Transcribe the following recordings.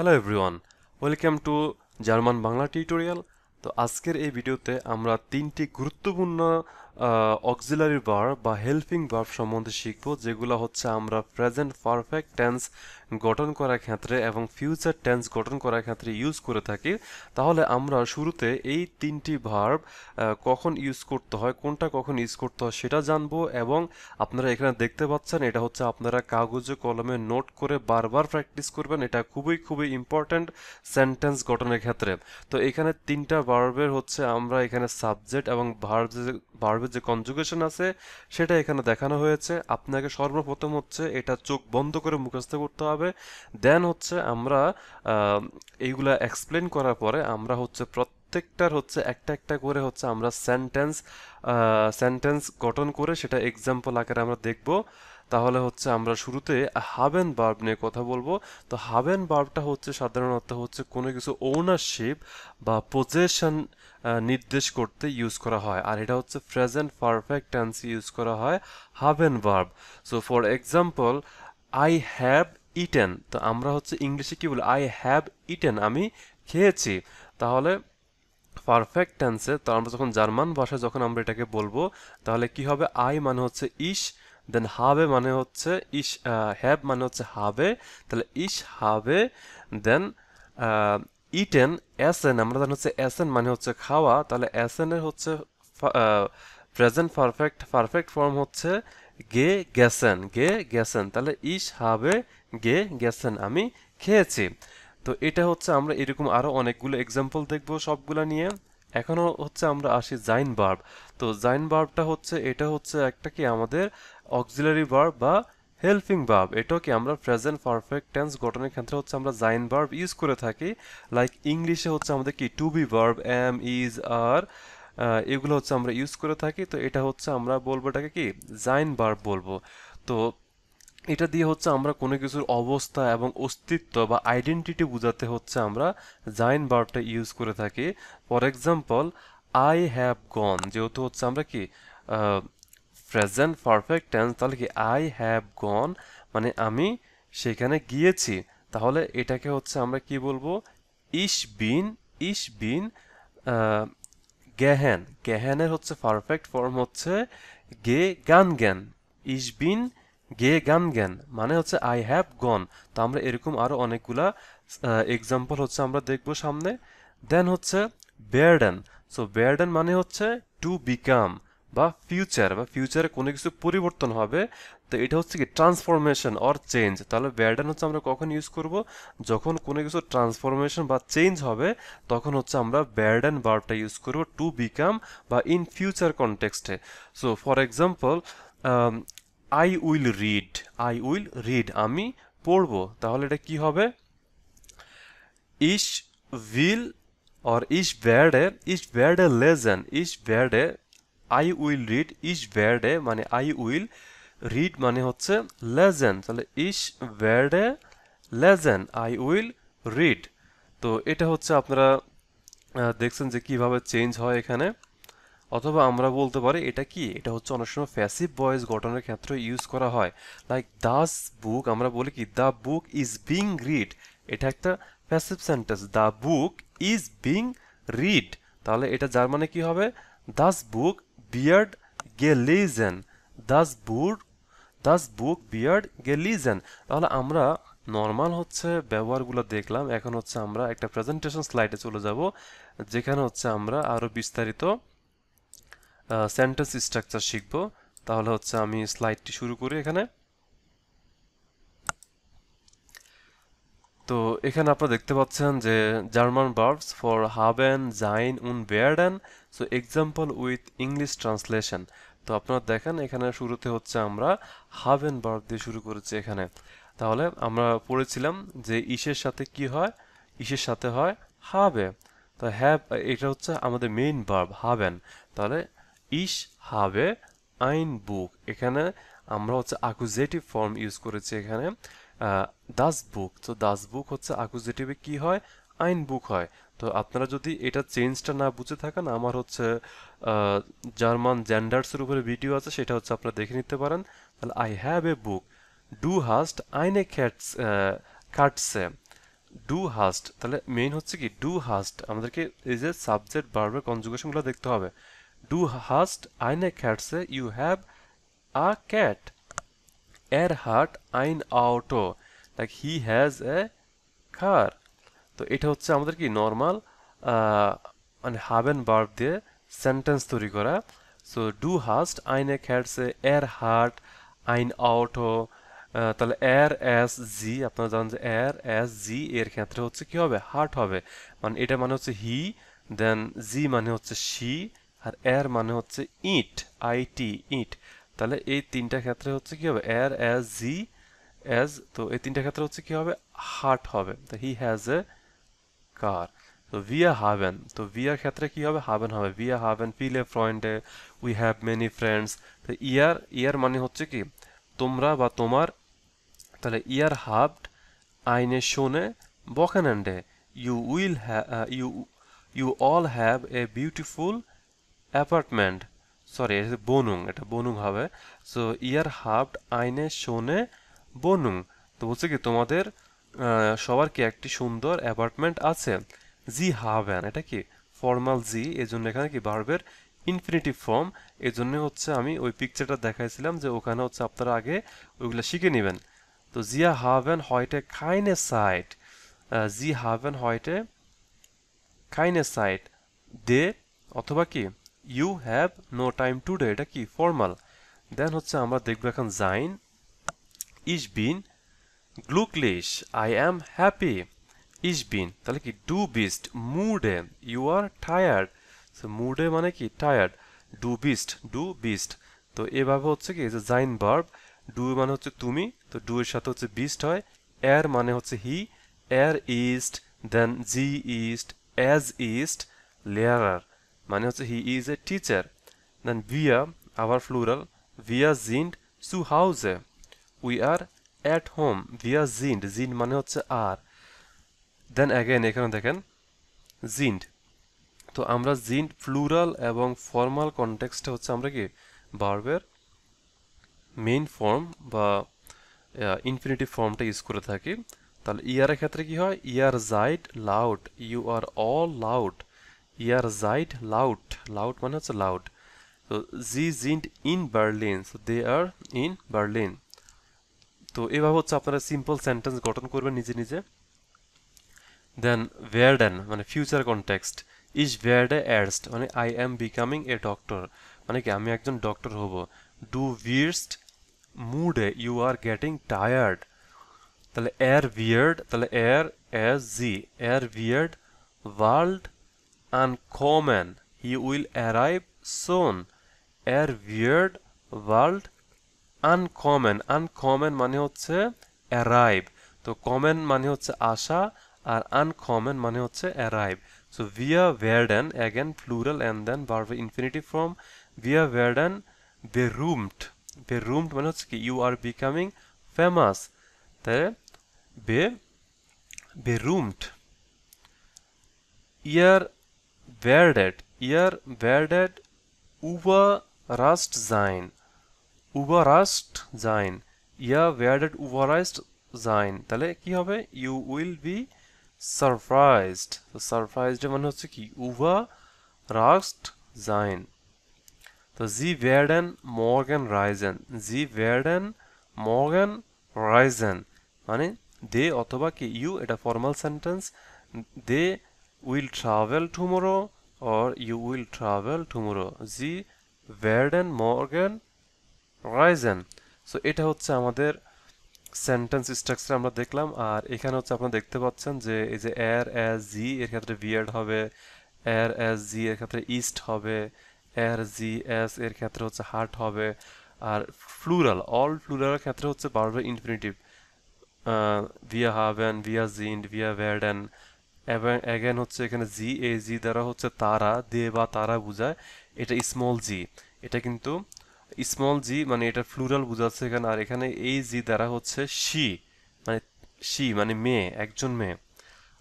Hello everyone, welcome to German Bangla tutorial. তো আজকের এই ভিডিওতে আমরা তিনটি গুরুত্বপূর্ণ অক্সিলারি ভার্ব বা হেল্পিং ভার্ব সম্বন্ধে শিখব, যেগুলো হচ্ছে আমরা প্রেজেন্ট পারফেক্ট টেন্স গঠন করার ক্ষেত্রে এবং ফিউচার টেন্স গঠন করার ক্ষেত্রে ইউজ করে থাকি। তাহলে আমরা শুরুতে এই তিনটি ভার্ব কখন ইউজ করতে হয়, কোনটা কখন ইউজ করতে হয় সেটা জানবো। এবং আপনারা এখানে দেখতে পাচ্ছেন, এটা হচ্ছে আপনারা কাগজে কলমে নোট করে বারবার প্র্যাকটিস করবেন। এটা খুবই খুবই ইম্পর্ট্যান্ট সেন্টেন্স গঠনের ক্ষেত্রে। তো এখানে তিনটা ভার্বের হচ্ছে আমরা এখানে সাবজেক্ট এবং ভার্বের যে কনজুগেশন আছে সেটা এখানে দেখানো হয়েছে। আপনাকে সর্বপ্রথম হচ্ছে এটা চোখ বন্ধ করে মুখস্থ করতে হবে। দেন হচ্ছে আমরা এইগুলা এক্সপ্লেন করার পরে আমরা হচ্ছে প্রত্যেকটার হচ্ছে একটা একটা করে হচ্ছে আমরা সেন্টেন্স গঠন করে সেটা এক্সাম্পল আকারে আমরা দেখব। তাহলে হচ্ছে আমরা শুরুতে হাবেন ভার্ব নিয়ে কথা বলবো। তো হাবেন ভার্বটা হচ্ছে সাধারণত হচ্ছে কোনো কিছু ওনারশিপ বা পজেশন নির্দেশ করতে ইউজ করা হয়, আর এটা হচ্ছে প্রেজেন্ট পারফেক্ট টেন্স ইউজ করা হয় হাবেন verb. So for example, I have eaten. তো আমরা হচ্ছে ইংলিশে কি বলি? আই হ্যাভ ইটেন, আমি খেয়েছি। তাহলে পারফেক্ট টেন্সে তো আমরা যখন জার্মান ভাষায় যখন আমরা এটাকে বলবো, তাহলে কি হবে? আই মানে হচ্ছে ইস, দেন হাবে মানে হচ্ছে ইস, হ্যাভ মানে হচ্ছে হাবে, তাহলে ইস হাবে, দেন ইটেন এসেন, আমরা জানি হচ্ছে এসেন মানে হচ্ছে খাওয়া, তাহলে এসেনের হচ্ছে প্রেজেন্ট পারফেক্ট ফর্ম হচ্ছে গে গেছেন, তাহলে ইস হাবে গেছেন, আমি খেয়েছি। তো এটা হচ্ছে আমরা এরকম আরো অনেকগুলো এক্সাম্পল দেখব সবগুলা নিয়ে। এখনো হচ্ছে আমরা আসি জাইন ভার্ব। তো জাইন ভার্বটা হচ্ছে এটা হচ্ছে একটা কি আমাদের অক্সিলারি ভার্ব বা হেল্পিং ভার্ব। এটাও কি আমরা প্রেজেন্ট পারফেক্ট টেন্স গঠনের ক্ষেত্রে হচ্ছে আমরা জাইন ভার্ব ইউজ করে থাকি। লাইক ইংলিশে হচ্ছে আমাদের কি to be verb, am, is, are, এগুলো হচ্ছে আমরা ইউজ করে থাকি। তো এটা হচ্ছে আমরা বলবো এটাকে কি জাইন ভার্ব বলবো। তো এটা দিয়ে হচ্ছে আমরা কোনো কিছুর অবস্থা এবং অস্তিত্ব বা আইডেন্টিটি বোঝাতে হচ্ছে আমরা জাইন ভার্বটা ইউজ করে থাকি। For example, I have gone, যেহেতু হচ্ছে আমরা কি প্রেজেন্ট পারফেক্ট টেন্স, তাহলে কি আই হ্যাভ গন মানে আমি সেখানে গিয়েছি। তাহলে এটাকে হচ্ছে আমরা কি বলবো? ইস বিন গেহেন। গেহেনের হচ্ছে পারফেক্ট ফর্ম হচ্ছে গে গান জ্ঞান। ইস বিন গে গান জ্ঞান মানে হচ্ছে আই হ্যাভ গন। তো আমরা এরকম আরো অনেকগুলা এক্সাম্পল হচ্ছে আমরা দেখবো সামনে। দেন হচ্ছে বেয়ারডেন। সো বেয়ারডেন মানে হচ্ছে টু বিকাম বা ফিউচারে কোনো কিছু পরিবর্তন হবে। তো এটা হচ্ছে কি ট্রান্সফরমেশন অর চেঞ্জ। তাহলে বেয়ারডেন হচ্ছে আমরা কখন ইউজ করব? যখন কোনো কিছু ট্রান্সফরমেশন বা চেঞ্জ হবে, তখন হচ্ছে আমরা বেয়ারডেন ভার্বটা ইউজ করব টু বিকাম বা ইন ফিউচার কনটেক্সটে। So for example, I will read, আমি পড়বো। তাহলে এটা কি হবে? Ich will or ich werde lesen, I will read, মানে I will read মানে হচ্ছে lesen, তাহলে ich werde lesen, I will read। তো এটা হচ্ছে আপনারা দেখছেন যে কিভাবে চেঞ্জ হয় এখানে। অথবা আমরা বলতে পারি এটা কি, এটা হচ্ছে অনেক সময় প্যাসিভ ভয়েস গঠনের ক্ষেত্রে ইউজ করা হয়। লাইক দাস বুক, আমরা বলি কি the book is being read, এটা একটা passive sentence. The book is being read, তাহলে এটা জার্মানে কি হবে? দাস বুক বিয়ার্ড গেলিজেন, দাস বুক বিয়ার্ড গেলিজেন। তাহলে আমরা নর্মাল হচ্ছে ব্যবহারগুলো দেখলাম। এখন হচ্ছে আমরা একটা প্রেজেন্টেশন স্লাইডে চলে যাব, যেখানে হচ্ছে আমরা আরো বিস্তারিত সেন্টেন্স স্ট্রাকচার শিখব। তাহলে হচ্ছে আমি স্লাইডটি শুরু করি এখানে। তো এখানে আপনারা দেখতে পাচ্ছেন যে জার্মান ভার্বস ফর হাবেন, জাইন und werden। So example with English translation. তো আপনারা দেখেন এখানে শুরুতে হচ্ছে আমরা হাবেন ভার্ব দিয়ে শুরু করেছি এখানে। তাহলে আমরা পড়েছিলাম যে ইসের সাথে কি হয়? ইসের সাথে হয় হবে। তো হ্যাভ, এটা হচ্ছে আমাদের মেইন ভার্ব হাবেন। তাহলে ইস হাবে আইন বুক, এখানে আমরা হচ্ছে অ্যাকুজেটিভ ফর্ম ইউজ করেছি এখানে। দাস বুক, তো দাস বুক হচ্ছে অ্যাকুজেটিভে কি হয়? আইন বুক হয়। তো আপনারা যদি এটা চেঞ্জটা না বুঝে থাকেন, আমার হচ্ছে জার্মান জেন্ডার্সের উপরে ভিডিও আছে, সেটা হচ্ছে আপনারা দেখে নিতে পারেন। তাহলে আই হ্যাভ এ বুক, ডু হাস্ট আইনে ক্যাটসে, ডু হাস্ট, তাহলে মেইন হচ্ছে কি ডু হাস্ট, আমাদেরকে এই যে সাবজেক্ট ভার্বের কনজুগেশনগুলো দেখতে হবে। ডু হাস্ট আইনে ক্যাটসে ইউ হ্যাভ আ ক্যাট, এর হার্ট আইন আউটো লাইক হি হ্যাজ এ কার। তো এটা হচ্ছে আমাদের কি নর্মাল মানে হাবেন ভার্ব দিয়ে সেন্টেন্স তৈরি করা। সো ডু হাস্ট আইনে ক্যাটসে এর হার্ট আইন আউটো, তাহলে এর এস জি, আপনারা জানেন যে এর এস জি এর ক্ষেত্রে হচ্ছে কি হবে হার্ট হবে, মানে এটা মানে হচ্ছে হি, দেন জি মানে হচ্ছে শি, আর এর মানে হচ্ছে ইট, আই টি ইট। তাহলে এই তিনটা ক্ষেত্রে হচ্ছে কি হবে এর এস জি এস, তো এই তিনটা ক্ষেত্রে হচ্ছে কি হবে হার্ট হবে। তো হি হ্যাজ এ কার। তো wir haben, তো wir ক্ষেত্রে কি হবে haben হবে, wir haben viele Freunde, we have many friends। তো ইয়ার মানে হচ্ছে কি তোমরা বা তোমার, তাহলে ihr habt eine schöne Wochenende, you will you all have a beautiful apartment। Sorry এটা বনুং, এটা বনুং হবে। So ihr habt eine schöne Wohnung, তো বলছে কি তোমাদের সবার কি একটি সুন্দর অ্যাপার্টমেন্ট আছে। জি হাভেন, এটা কি ফর্মাল জি, এজন্য এখানে কি ভার্বের ইনফিনিটিভ ফর্ম, এজন্য হচ্ছে আমি ওই পিকচারটা দেখাইছিলাম যে ওখানে হচ্ছে আপনারা আগে ওইগুলো শিখে নেবেন। তো জিয়া হাভেন হয়টে কাইনে সাইট, জি হাভেন হয়টে কাইনে সাইট দে, অথবা কি you have no time today, এটা কি ফর্মাল। দেন হচ্ছে আমরা দেখবো এখন জাইন, ইস বিন glücklich, I am happy, ich bin, তাহলে কি du bist müde, you are tired। So মুডে মানে কি টায়ার্ড, ডু বিস্ট। তো এভাবে হচ্ছে কি যে জাইন ভার্ব, ডু মানে হচ্ছে তুমি, তো ডু এর সাথে হচ্ছে বিস্ট হয়, এর মানে হচ্ছে হি, এর ইস্ট, দেন জি ইস্ট, এজ ইস্ট, লেয়ারার মানে হচ্ছে he is a teacher, then wir আবার plural, wir sind zu Hause, we are at home, wir sind, sind মানে হচ্ছে আর, দেন অ্যাগেন এখানে দেখেন জিন্ড। তো আমরা জিন্ড প্লুরাল এবং ফর্মাল কনটেক্সটে হচ্ছে আমরা কি ভার্বের মেইন ফর্ম বা ইনফিনিটিভ ফর্মটা ইউজ করে থাকি। তাহলে ইয়ারের ক্ষেত্রে কি হয় ইয়ার জাইড লাউড, ইউ আর অল লাউড, ইয়ার জাইড লাউড, লাউড মানে হচ্ছে লাউড। তো জি জিন্ড ইন Berlin, so they are in Berlin. তো এভাবে হচ্ছে আপনারা সিম্পল সেন্টেন্স গঠন করবেন নিজে নিজে। দেন werden মানে ফিউচার কনটেক্সট, ইজ werde erst মানে I am becoming a doctor, মানে কি আমি একজন ডক্টর হব। ডু wirst মুডে, ইউ আর গেটিং টায়ার্ড, তাহলে এর বিয়ার্ড, তাহলে এর এস জি, এর বিয়ার্ড ওয়ার্ল্ড আনকমন, হি উইল অ্যারাইভ সোন, এর বিয়ার্ড ওয়ার্ল্ড আনকমন, আনকমন মানে হচ্ছে অ্যারাইভ, তো কমন মানে হচ্ছে আসা, আর আনকমন মানে হচ্ছে arrive. So wir werden again plural and then verb infinitive form, wir werden berühmt, berühmt মানে হচ্ছে কি you are becoming famous, তাই বে berühmt। ihr werdet überrascht sein, überrascht sein, ihr werdet überrascht sein, তাহলে কি হবে you will be surprised, তো surprised মানে হচ্ছে কি überrascht sein। তো sie werden morgen reisen, sie werden morgen reisen মানে দে অথবা কি ইউ, এটা formal sentence, they will travel tomorrow or you will travel tomorrow, জি werden morgen রাইজেন। সো এটা হচ্ছে আমাদের সেন্টেন্স স্ট্রাকচার আমরা দেখলাম। আর এখানে হচ্ছে আপনারা দেখতে পাচ্ছেন যে এই যে এর এস জি এর ক্ষেত্রে বিয়ার্ড হবে, এর এস জি এর ক্ষেত্রে ইস্ট হবে, এর জি এস এর ক্ষেত্রে হচ্ছে হার্ট হবে। আর প্লুরাল অল প্লুরালের ক্ষেত্রে হচ্ছে ভার্বের infinitive, wir haben, wir sind, wir werden, এবং অ্যাগেন হচ্ছে এখানে জি, এ জি দ্বারা হচ্ছে তারা, দে বা তারা বোঝায়, এটা স্মল জি, এটা কিন্তু স্মল জি মানে এটা ফ্লুরাল বোঝাচ্ছে এখানে। আর এখানে এই জি দ্বারা হচ্ছে মানে শি মানে মেয়ে, একজন মেয়ে।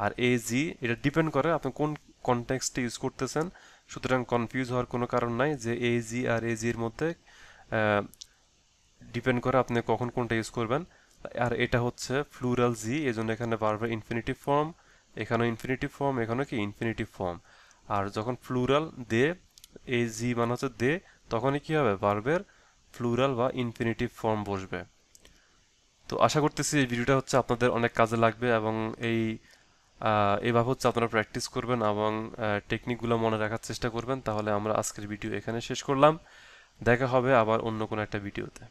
আর এই জি এটা ডিপেন্ড করে আপনি কোন কনটেক্সটে ইউজ করতেছেন, সুতরাং কনফিউজ হওয়ার কোনো কারণ নাই যে এই জি আর এই জির মধ্যে ডিপেন্ড করে আপনি কখন কোনটা ইউজ করবেন। আর এটা হচ্ছে প্লুরাল জি, এজন্য এখানে ভার্বের ইনফিনিটিভ ফর্ম, এখানেও ইনফিনিটিভ ফর্ম, এখানেও কি ইনফিনিটিভ ফর্ম। আর যখন প্লুরাল দে, এই জি মানে হচ্ছে দে, তখনই কি হবে, ভার্বের প্লুরাল বা ইনফিনিটিভ ফর্ম বসবে। তো আশা করতেছি এই ভিডিওটা হচ্ছে আপনাদের অনেক কাজে লাগবে, এবং এইভাবে হচ্ছে আপনারা প্র্যাকটিস করবেন এবং টেকনিকগুলো মনে রাখার চেষ্টা করবেন। তাহলে আমরা আজকের ভিডিও এখানে শেষ করলাম। দেখা হবে আবার অন্য কোনো একটা ভিডিওতে।